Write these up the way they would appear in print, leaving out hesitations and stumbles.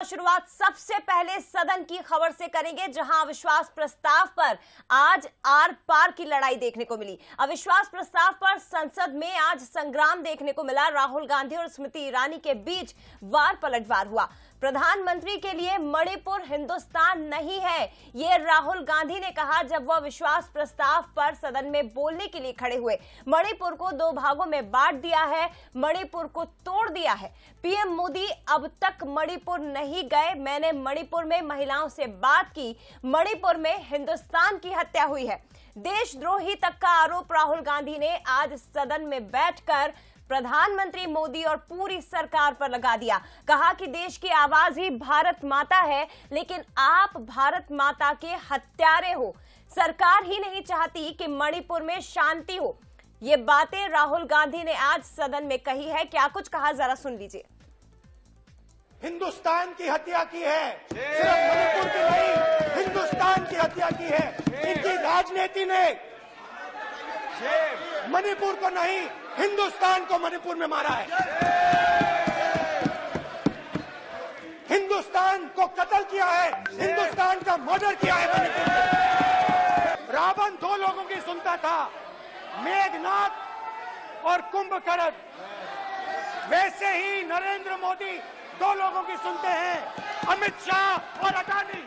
शुरुआत सबसे पहले सदन की खबर से करेंगे, जहां अविश्वास प्रस्ताव पर आज आर पार की लड़ाई देखने को मिली। अविश्वास प्रस्ताव पर संसद में आज संग्राम देखने को मिला। राहुल गांधी और स्मृति ईरानी के बीच वार पलटवार हुआ। प्रधानमंत्री के लिए मणिपुर हिंदुस्तान नहीं है, ये राहुल गांधी ने कहा जब वह विश्वास प्रस्ताव पर सदन में बोलने के लिए खड़े हुए। मणिपुर को दो भागों में बांट दिया है, मणिपुर को तोड़ दिया है। पीएम मोदी अब तक मणिपुर नहीं गए। मैंने मणिपुर में महिलाओं से बात की, मणिपुर में हिंदुस्तान की हत्या हुई है। देशद्रोही तक का आरोप राहुल गांधी ने आज सदन में बैठकर प्रधानमंत्री मोदी और पूरी सरकार पर लगा दिया। कहा कि देश की आवाज ही भारत माता है, लेकिन आप भारत माता के हत्यारे हो। सरकार ही नहीं चाहती कि मणिपुर में शांति हो। ये बातें राहुल गांधी ने आज सदन में कही है। क्या कुछ कहा, जरा सुन लीजिए। हिंदुस्तान की हत्या की है, सिर्फ मणिपुर की नहीं, हिंदुस्तान की हत्या की है। इनकी राजनीति ने मणिपुर को नहीं, हिंदुस्तान को मणिपुर में मारा है। हिंदुस्तान को कत्ल किया है, हिंदुस्तान का मर्डर किया है मणिपुर में। रावण दो लोगों की सुनता था, मेघनाथ और कुंभकर्ण। वैसे ही नरेंद्र मोदी दो लोगों की सुनते हैं, अमित शाह और अडानी।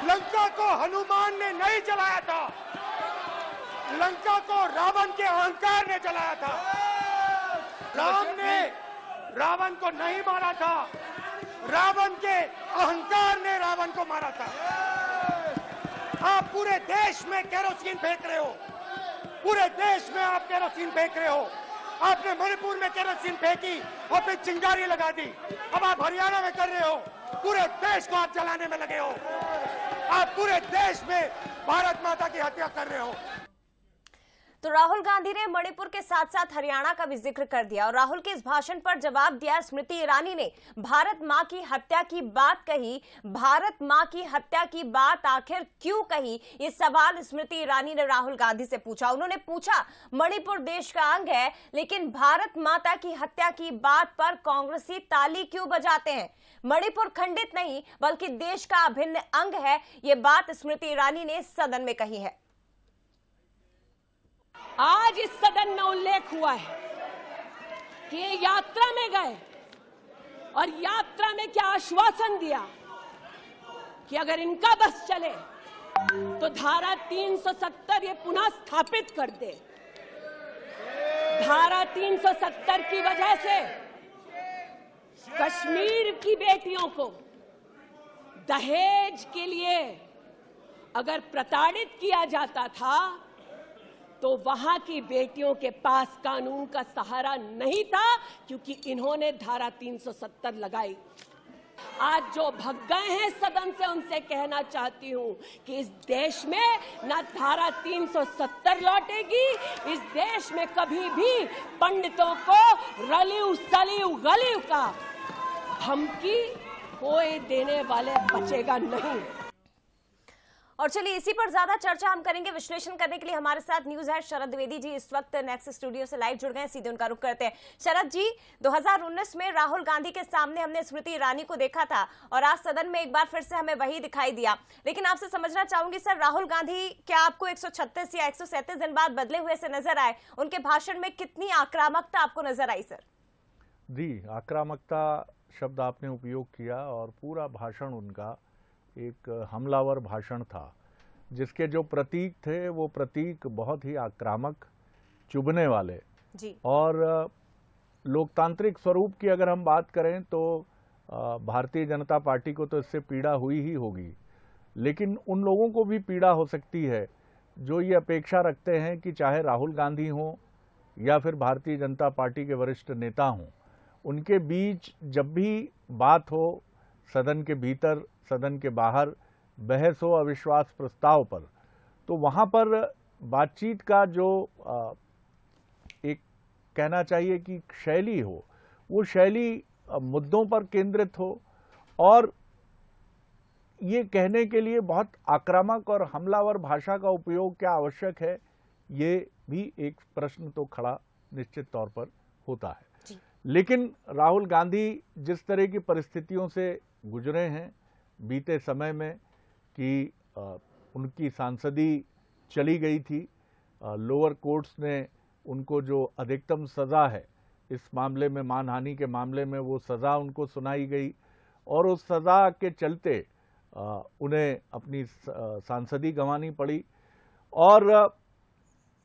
लंका को हनुमान ने नहीं जलाया था, लंका को रावण के अहंकार ने जलाया था। राम ने रावण को नहीं मारा था, रावण के अहंकार ने रावण को मारा था। आप पूरे देश में केरोसिन फेंक रहे हो, पूरे देश में आप केरोसिन फेंक रहे हो। आपने मणिपुर में केरोसिन फेंकी और फिर चिंगारी लगा दी। अब आप हरियाणा में कर रहे हो, पूरे देश को आप जलाने में लगे हो। आप पूरे देश में भारत माता की हत्या कर रहे हो। तो राहुल गांधी ने मणिपुर के साथ साथ हरियाणा का भी जिक्र कर दिया और राहुल के इस भाषण पर जवाब दिया स्मृति ईरानी ने। भारत मां की हत्या की बात कही। भारत मां की हत्या की बात आखिर क्यों कही, ये सवाल स्मृति ईरानी ने राहुल गांधी से पूछा। उन्होंने पूछा, मणिपुर देश का अंग है, लेकिन भारत माता की हत्या की बात पर कांग्रेसी ताली क्यों बजाते हैं? मणिपुर खंडित नहीं बल्कि देश का अभिन्न अंग है, ये बात स्मृति ईरानी ने सदन में कही है। आज इस सदन में उल्लेख हुआ है कि ये यात्रा में गए और यात्रा में क्या आश्वासन दिया कि अगर इनका बस चले तो धारा 370 ये पुनः स्थापित कर दे। धारा 370 की वजह से कश्मीर की बेटियों को दहेज के लिए अगर प्रताड़ित किया जाता था तो वहां की बेटियों के पास कानून का सहारा नहीं था, क्योंकि इन्होंने धारा 370 लगाई। आज जो भग गए हैं सदन से, उनसे कहना चाहती हूं कि इस देश में ना धारा 370 लौटेगी। इस देश में कभी भी पंडितों को रलिव सलिव गलिव का धमकी कोई देने वाले बचेगा नहीं। और चलिए इसी पर ज्यादा चर्चा हम करेंगे। विश्लेषण करने के लिए हमारे साथ न्यूज हेड शरद द्विवेदी जी इस वक्त नेक्स्ट स्टूडियो से लाइव जुड़ गए हैं। सीधे उनका रुख करते हैं। शरद जी, 2019 में राहुल गांधी के सामने हमने स्मृति ईरानी को देखा था और आज सदन में एक बार फिर से हमें वही दिखाई दिया। लेकिन आपसे समझना चाहूंगी सर, राहुल गांधी क्या आपको 136 या 137 दिन बाद बदले हुए से नजर आए? उनके भाषण में कितनी आक्रामकता आपको नजर आई सर? जी, आक्रामकता शब्द आपने उपयोग किया और पूरा भाषण उनका एक हमलावर भाषण था, जिसके जो प्रतीक थे वो प्रतीक बहुत ही आक्रामक, चुभने वाले जी। और लोकतांत्रिक स्वरूप की अगर हम बात करें तो भारतीय जनता पार्टी को तो इससे पीड़ा हुई ही होगी, लेकिन उन लोगों को भी पीड़ा हो सकती है जो ये अपेक्षा रखते हैं कि चाहे राहुल गांधी हों या फिर भारतीय जनता पार्टी के वरिष्ठ नेता हों, उनके बीच जब भी बात हो, सदन के भीतर सदन के बाहर बहस हो अविश्वास प्रस्ताव पर, तो वहाँ पर बातचीत का जो एक कहना चाहिए कि शैली हो, वो शैली मुद्दों पर केंद्रित हो और ये कहने के लिए बहुत आक्रामक और हमलावर भाषा का उपयोग क्या आवश्यक है, ये भी एक प्रश्न तो खड़ा निश्चित तौर पर होता है। लेकिन राहुल गांधी जिस तरह की परिस्थितियों से गुजरे हैं बीते समय में कि उनकी सांसदी चली गई थी, लोअर कोर्ट्स ने उनको जो अधिकतम सज़ा है इस मामले में, मानहानि के मामले में, वो सज़ा उनको सुनाई गई और उस सज़ा के चलते उन्हें अपनी सांसदी गंवानी पड़ी और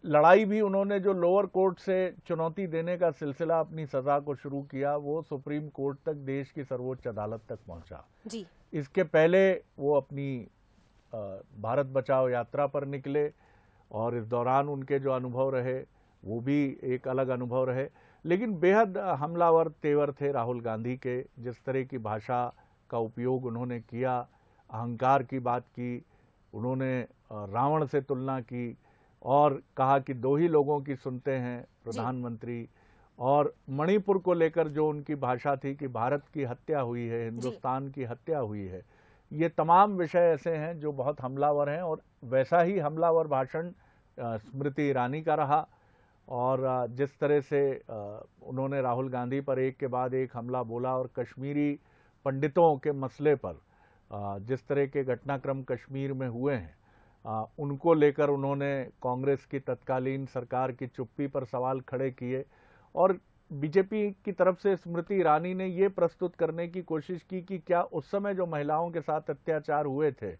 लड़ाई भी उन्होंने जो लोअर कोर्ट से चुनौती देने का सिलसिला अपनी सज़ा को शुरू किया वो सुप्रीम कोर्ट तक, देश की सर्वोच्च अदालत तक पहुंचा जी। इसके पहले वो अपनी भारत बचाओ यात्रा पर निकले और इस दौरान उनके जो अनुभव रहे वो भी एक अलग अनुभव रहे, लेकिन बेहद हमलावर तेवर थे राहुल गांधी के। जिस तरह की भाषा का उपयोग उन्होंने किया, अहंकार की बात की, उन्होंने रावण से तुलना की और कहा कि दो ही लोगों की सुनते हैं प्रधानमंत्री, और मणिपुर को लेकर जो उनकी भाषा थी कि भारत की हत्या हुई है, हिंदुस्तान की हत्या हुई है, ये तमाम विषय ऐसे हैं जो बहुत हमलावर हैं। और वैसा ही हमलावर भाषण स्मृति ईरानी का रहा और जिस तरह से उन्होंने राहुल गांधी पर एक के बाद एक हमला बोला और कश्मीरी पंडितों के मसले पर जिस तरह के घटनाक्रम कश्मीर में हुए हैं उनको लेकर उन्होंने कांग्रेस की तत्कालीन सरकार की चुप्पी पर सवाल खड़े किए और बीजेपी की तरफ से स्मृति ईरानी ने ये प्रस्तुत करने की कोशिश की कि क्या उस समय जो महिलाओं के साथ अत्याचार हुए थे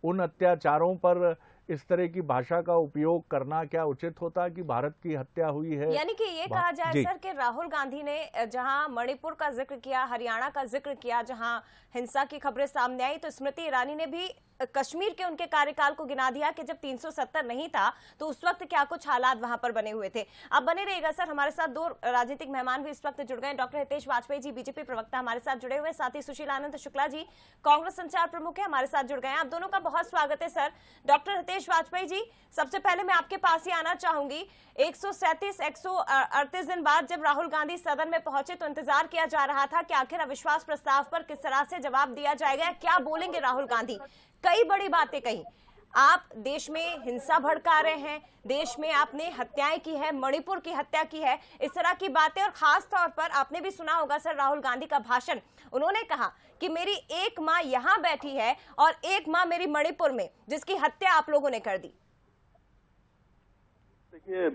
उन अत्याचारों पर इस तरह की भाषा का उपयोग करना क्या उचित होता कि भारत की हत्या हुई है। यानी कि ये कहा जाए सर कि राहुल गांधी ने जहां मणिपुर का जिक्र किया, हरियाणा का जिक्र किया, जहां हिंसा की खबरें सामने आई, तो स्मृति ईरानी ने भी कश्मीर के उनके कार्यकाल को गिना दिया कि जब 370 नहीं था तो उस वक्त क्या कुछ हालात वहां पर बने हुए थे। अब बने रहेगा सर, हमारे साथ दो राजनीतिक मेहमान भी इस वक्त जुड़ गए। डॉक्टर हितेश वाजपेयी जी बीजेपी प्रवक्ता हमारे साथ जुड़े हुए, साथ ही सुशील आनंद शुक्ला जी कांग्रेस संचार प्रमुख है, हमारे साथ जुड़ गए हैं। आप दोनों का बहुत स्वागत है सर। डॉक्टर हितेश वाजपेयी जी, सबसे पहले मैं आपके पास ही आना चाहूंगी। 138 दिन बाद जब राहुल गांधी सदन में पहुंचे तो इंतजार किया जा रहा था कि आखिर अविश्वास प्रस्ताव पर किस तरह से जवाब दिया जाएगा, क्या बोलेंगे राहुल गांधी। कई बड़ी बातें कही, आप देश में हिंसा भड़का रहे हैं, देश में आपने हत्याएं की है, मणिपुर की हत्या की है, इस तरह की बातें। और खास तौर पर आपने भी सुना होगा सर राहुल गांधी का भाषण, उन्होंने कहा कि मेरी एक मां यहां बैठी है और एक मां मेरी मणिपुर में, जिसकी हत्या आप लोगों ने कर दी। देखिए,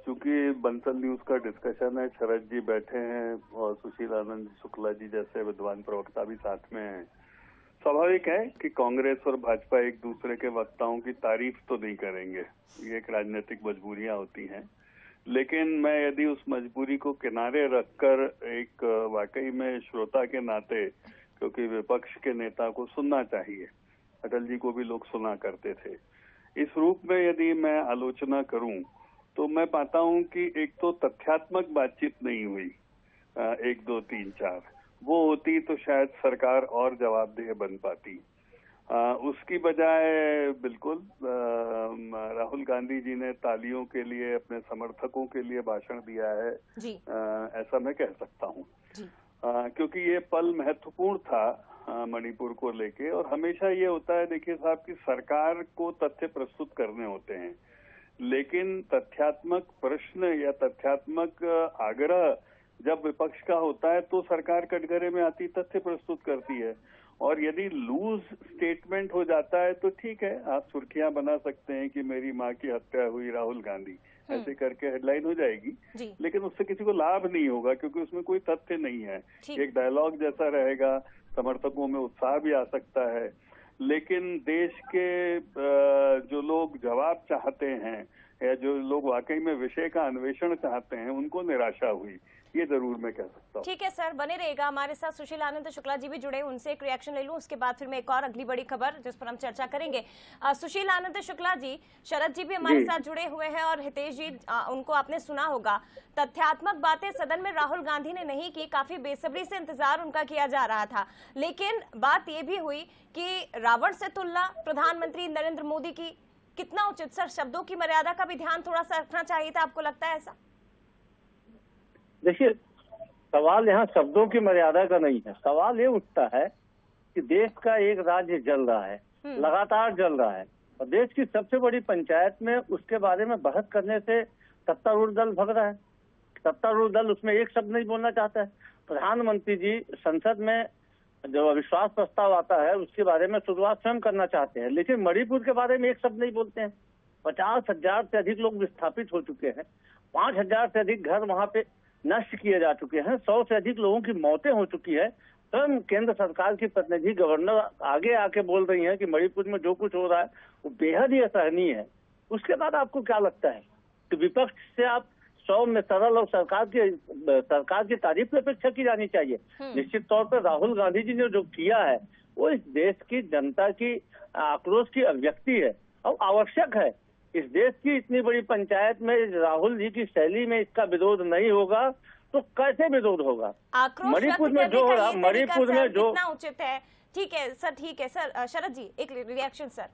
चूंकि बंसल न्यूज का डिस्कशन है, शरद जी बैठे हैं और सुशील आनंद शुक्ला जी जैसे विद्वान प्रवक्ता भी साथ में हैं, स्वाभाविक है कि कांग्रेस और भाजपा एक दूसरे के वक्ताओं की तारीफ तो नहीं करेंगे, ये एक राजनीतिक मजबूरियां होती हैं। लेकिन मैं यदि उस मजबूरी को किनारे रखकर एक वाकई में श्रोता के नाते, क्योंकि विपक्ष के नेता को सुनना चाहिए, अटल जी को भी लोग सुना करते थे, इस रूप में यदि मैं आलोचना करूं तो मैं पाता हूं कि एक तो तथ्यात्मक बातचीत नहीं हुई, 1 2 3 4, वो होती तो शायद सरकार और जवाबदेह बन पाती। उसकी बजाय बिल्कुल राहुल गांधी जी ने तालियों के लिए, अपने समर्थकों के लिए भाषण दिया है जी। ऐसा मैं कह सकता हूँ, क्योंकि ये पल महत्वपूर्ण था मणिपुर को लेके। और हमेशा ये होता है, देखिए साहब, कि सरकार को तथ्य प्रस्तुत करने होते हैं, लेकिन तथ्यात्मक प्रश्न या तथ्यात्मक आग्रह जब विपक्ष का होता है तो सरकार कटघरे में आती तथ्य प्रस्तुत करती है। और यदि लूज स्टेटमेंट हो जाता है तो ठीक है, आप सुर्खियां बना सकते हैं कि मेरी मां की हत्या हुई राहुल गांधी, ऐसे करके हेडलाइन हो जाएगी, लेकिन उससे किसी को लाभ नहीं होगा क्योंकि उसमें कोई तथ्य नहीं है। एक डायलॉग जैसा रहेगा, समर्थकों में उत्साह भी आ सकता है, लेकिन देश के जो लोग जवाब चाहते हैं या जो लोग वाकई में विषय का अन्वेषण चाहते हैं उनको निराशा हुई, ये जरूर मैं कह सकता हूँ। ठीक है सर, बने रहेगा। हमारे साथ सुशील आनंद शुक्ला जी भी जुड़े, उनसे एक रिएक्शन ले लूं, उसके बाद फिर मैं एक और अगली बड़ी खबर जिस पर हम चर्चा करेंगे। सुशील आनंद शुक्ला जी, शरद जी भी हमारे साथ जुड़े हुए हैं और हितेश जी, उनको आपने सुना होगा, तथ्यात्मक बातें सदन में राहुल गांधी ने नहीं की, काफी बेसब्री से इंतजार उनका किया जा रहा था। लेकिन बात यह भी हुई कि रावण से तुलना प्रधानमंत्री नरेंद्र मोदी की कितना उचित। सर, शब्दों की मर्यादा का भी ध्यान थोड़ा सा रखना चाहिए था, आपको लगता है ऐसा? देखिए, सवाल यहाँ शब्दों की मर्यादा का नहीं है, सवाल ये उठता है कि देश का एक राज्य जल रहा है, लगातार जल रहा है, और देश की सबसे बड़ी पंचायत में उसके बारे में बहस करने से सत्तारूढ़ दल भग रहा है। सत्तारूढ़ दल उसमें एक शब्द नहीं बोलना चाहता है। प्रधानमंत्री जी संसद में जो अविश्वास प्रस्ताव आता है उसके बारे में शुरुआत स्वयं करना चाहते हैं, लेकिन मणिपुर के बारे में एक शब्द नहीं बोलते हैं। 50,000 से अधिक लोग विस्थापित हो चुके हैं, 5,000 से अधिक घर वहां पे नष्ट किए जा चुके हैं, 100 से अधिक लोगों की मौतें हो चुकी है। स्वयं केंद्र सरकार की प्रतिनिधि गवर्नर आगे आके बोल रही हैं कि मणिपुर में जो कुछ हो रहा है वो बेहद ही असहनीय है। उसके बाद आपको क्या लगता है कि विपक्ष से आप 100 में सरल और सरकार की तारीफ की अपेक्षा की जानी चाहिए? निश्चित तौर पर राहुल गांधी जी ने जो किया है वो इस देश की जनता की आक्रोश की अभिव्यक्ति है और आवश्यक है। इस देश की इतनी बड़ी पंचायत में राहुल जी की शैली में इसका विरोध नहीं होगा तो कैसे विरोध होगा? आक्रोश मणिपुर व्यक्त में जो हो करने का रहा, ये तरीका, मणिपुर में सर, जो कितना उचित है? ठीक है सर, ठीक है सर। शरद जी एक रिएक्शन सर।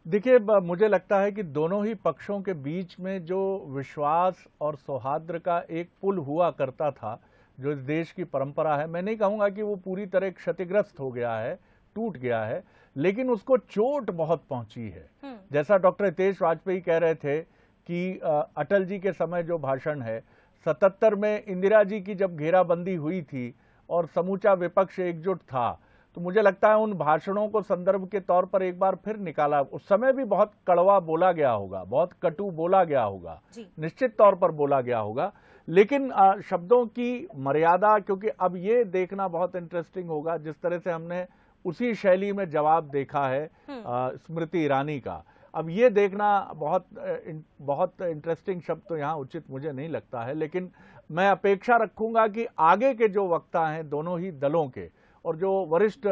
देखिए, मुझे लगता है कि दोनों ही पक्षों के बीच में जो विश्वास और सौहार्द का एक पुल हुआ करता था, जो इस देश की परंपरा है, मैं नहीं कहूंगा कि वो पूरी तरह क्षतिग्रस्त हो गया है, टूट गया है, लेकिन उसको चोट बहुत पहुंची है। जैसा डॉक्टर हितेश वाजपेयी कह रहे थे कि अटल जी के समय जो भाषण है, 77 में इंदिरा जी की जब घेराबंदी हुई थी और समूचा विपक्ष एकजुट था, तो मुझे लगता है उन भाषणों को संदर्भ के तौर पर एक बार फिर निकाला। उस समय भी बहुत कड़वा बोला गया होगा, बहुत कटु बोला गया होगा, निश्चित तौर पर बोला गया होगा, लेकिन शब्दों की मर्यादा, क्योंकि अब ये देखना बहुत इंटरेस्टिंग होगा जिस तरह से हमने उसी शैली में जवाब देखा है स्मृति ईरानी का। अब ये देखना बहुत इंटरेस्टिंग शब्द तो यहाँ उचित मुझे नहीं लगता है, लेकिन मैं अपेक्षा रखूंगा कि आगे के जो वक्ता हैं दोनों ही दलों के और जो वरिष्ठ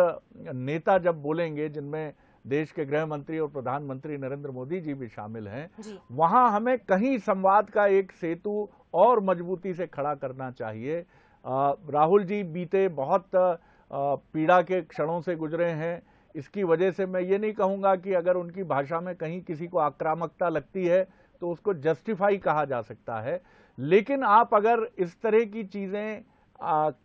नेता जब बोलेंगे, जिनमें देश के गृह मंत्री और प्रधानमंत्री नरेंद्र मोदी जी भी शामिल हैं, वहां हमें कहीं संवाद का एक सेतु और मजबूती से खड़ा करना चाहिए। राहुल जी बीते बहुत पीड़ा के क्षणों से गुजरे हैं। इसकी वजह से मैं ये नहीं कहूंगा कि अगर उनकी भाषा में कहीं किसी को आक्रामकता लगती है तो उसको जस्टिफाई कहा जा सकता है, लेकिन आप अगर इस तरह की चीजें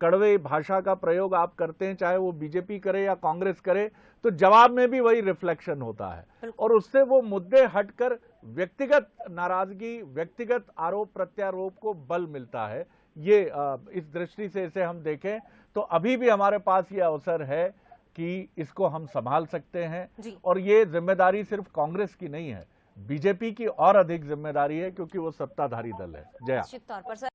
कड़वे भाषा का प्रयोग आप करते हैं, चाहे वो बीजेपी करे या कांग्रेस करे, तो जवाब में भी वही रिफ्लेक्शन होता है और उससे वो मुद्दे हटकर व्यक्तिगत नाराजगी, व्यक्तिगत आरोप प्रत्यारोप को बल मिलता है। ये इस दृष्टि से इसे हम देखें तो अभी भी हमारे पास ये अवसर है कि इसको हम संभाल सकते हैं और ये जिम्मेदारी सिर्फ कांग्रेस की नहीं है, बीजेपी की और अधिक जिम्मेदारी है क्योंकि वो सत्ताधारी दल है। जया। निश्चित तौर पर सर।